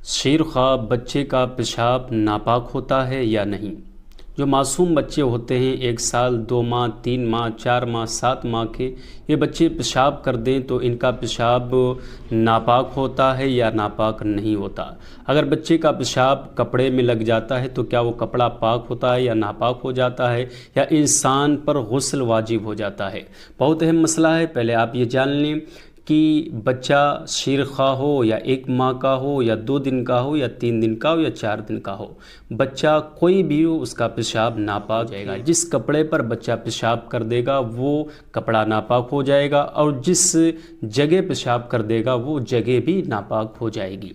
شیر خواب بچے کا پیشاب ناپاک ہوتا ہے یا نہیں؟ جو معصوم بچے ہوتے ہیں 1 سال 2 ماہ 3 ماہ 4 ماہ 7 ماہ کے، یہ بچے پیشاب کر دیں تو ان کا پیشاب ناپاک ہوتا ہے یا ناپاک نہیں ہوتا؟ اگر بچے کا پیشاب کپڑے میں لگ جاتا ہے تو کیا وہ کپڑا پاک ہوتا ہے یا ناپاک ہو جاتا ہے، یا انسان پر غسل واجب ہو جاتا ہے؟ بہت اہم مسئلہ ہے۔ پہلے آپ یہ جان لیں کہ بچہ شیر خواہ ہو یا 1 ماہ کا ہو یا 2 دن کا ہو یا 3 دن کا ہو یا 4 دن کا ہو، بچہ کوئی بھی ہو اس کا پیشاب ناپاک ہو جائے گا۔ جس کپڑے پر بچہ پیشاب کر دے گا وہ کپڑا ناپاک ہو جائے گا، اور جس جگہ پیشاب کر دے گا وہ جگہ بھی ناپاک ہو جائے گی۔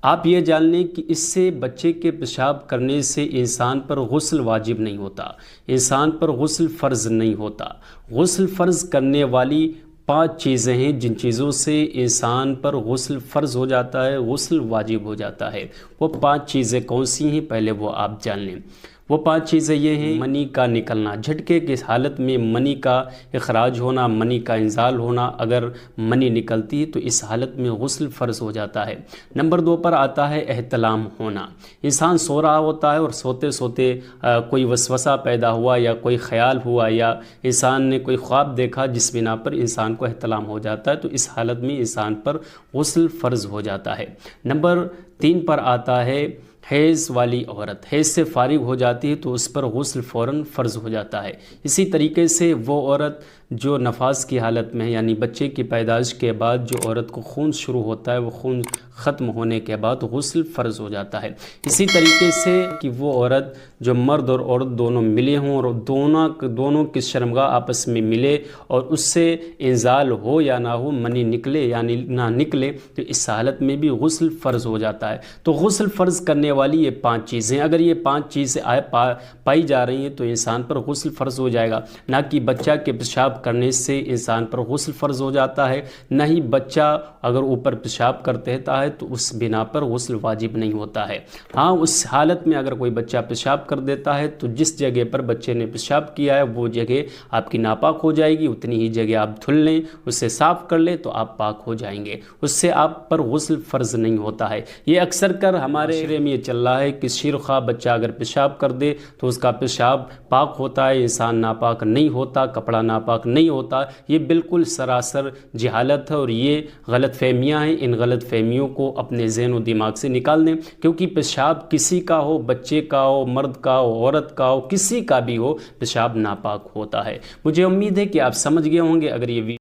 آپ یہ جان لیں کہ اس سے بچے کے پیشاب کرنے سے انسان پر غسل واجب نہیں ہوتا، انسان پر غسل فرض نہیں ہوتا۔ غسل فرض کرنے والی 5 چیزیں ہیں جن چیزوں سے انسان پر غسل فرض ہو جاتا ہے، غسل واجب ہو جاتا ہے۔ وہ 5 چیزیں کون سی ہیں پہلے وہ آپ جان لیں۔ وہ 5 چیزیں یہ ہیں: منی کا نکلنا، جھٹکے کی حالت میں منی کا اخراج ہونا، منی کا انزال ہونا۔ اگر منی نکلتی ہے تو اس حالت میں غسل فرض ہو جاتا ہے۔ نمبر 2 پر آتا ہے احتلام ہونا۔ انسان سو رہا ہوتا ہے اور سوتے سوتے کوئی وسوسہ پیدا ہوا یا کوئی خیال ہوا یا انسان نے کوئی خواب دیکھا جس بنا پر انسان کو احتلام ہو جاتا ہے، تو اس حالت میں انسان پر غسل فرض ہو جاتا ہے۔ نمبر 3 پر آتا ہے حیض والی عورت، حیض سے فارغ ہو جاتی ہے تو اس پر غسل فوراً فرض ہو جاتا ہے۔ اسی طریقے سے وہ عورت جو نفاس کی حالت میں ہے، یعنی بچے کی پیدائش کے بعد جو عورت کو خون شروع ہوتا ہے، وہ خون ختم ہونے کے بعد غسل فرض ہو جاتا ہے۔ اسی طریقے سے کہ وہ عورت جو مرد اور عورت دونوں ملے ہوں اور دونوں کی شرمگاہ آپس میں ملے اور اس سے انزال ہو یا نہ ہو، منی نکلے یعنی نہ نکلے، تو اس حالت میں بھی غسل فرض ہو جاتا ہے۔ تو غسل فرض کرنے والی یہ 5 چیزیں، اگر یہ 5 چیزیں پائی جا رہی ہیں تو انسان پر غسل فرض ہو جائے گا۔ نہ کہ بچہ کے پیشاب کرنے سے انسان پر غسل فرض ہو جاتا ہے، نہ ہی بچہ اگر اوپر پیشاب کر دیتا ہے تو اس بنا پر غسل واجب نہیں ہوتا ہے۔ ہاں، اس حالت میں اگر کوئی بچہ پیشاب کر دیتا ہے تو جس جگہ پر بچے نے پیشاب کیا ہے وہ جگہ آپ کی ناپاک ہو جائے گی، اتنی ہی جگہ آپ دھل لیں، اسے صاف کر لیں تو آپ پاک ہو جائیں گے، اس سے آپ پر غسل فرض نہیں ہوتا ہے۔ یہ اکثر کر ہمارے معاشرے میں یہ چل رہا ہے کہ شیر خواہ بچہ اگر پیشاب کر دے تو اس کا پیشاب پاک ہوتا ہے، انسان ناپاک نہیں ہوتا، کپڑا ناپاک نہیں ہوتا۔ یہ بالکل سراسر جہالت ہے اور یہ غلط فہمیاں ہیں۔ ان غلط فہمیوں کو اپنے ذہن و دماغ سے نکال دیں، کیونکہ پیشاب کسی کا ہو، بچے کا ہو، مرد کا ہو، عورت کا ہو، کسی کا بھی ہو، پیشاب ناپاک ہوتا ہے۔ مجھے امید ہے کہ آپ سمجھ گئے ہوں گے۔ اگر یہ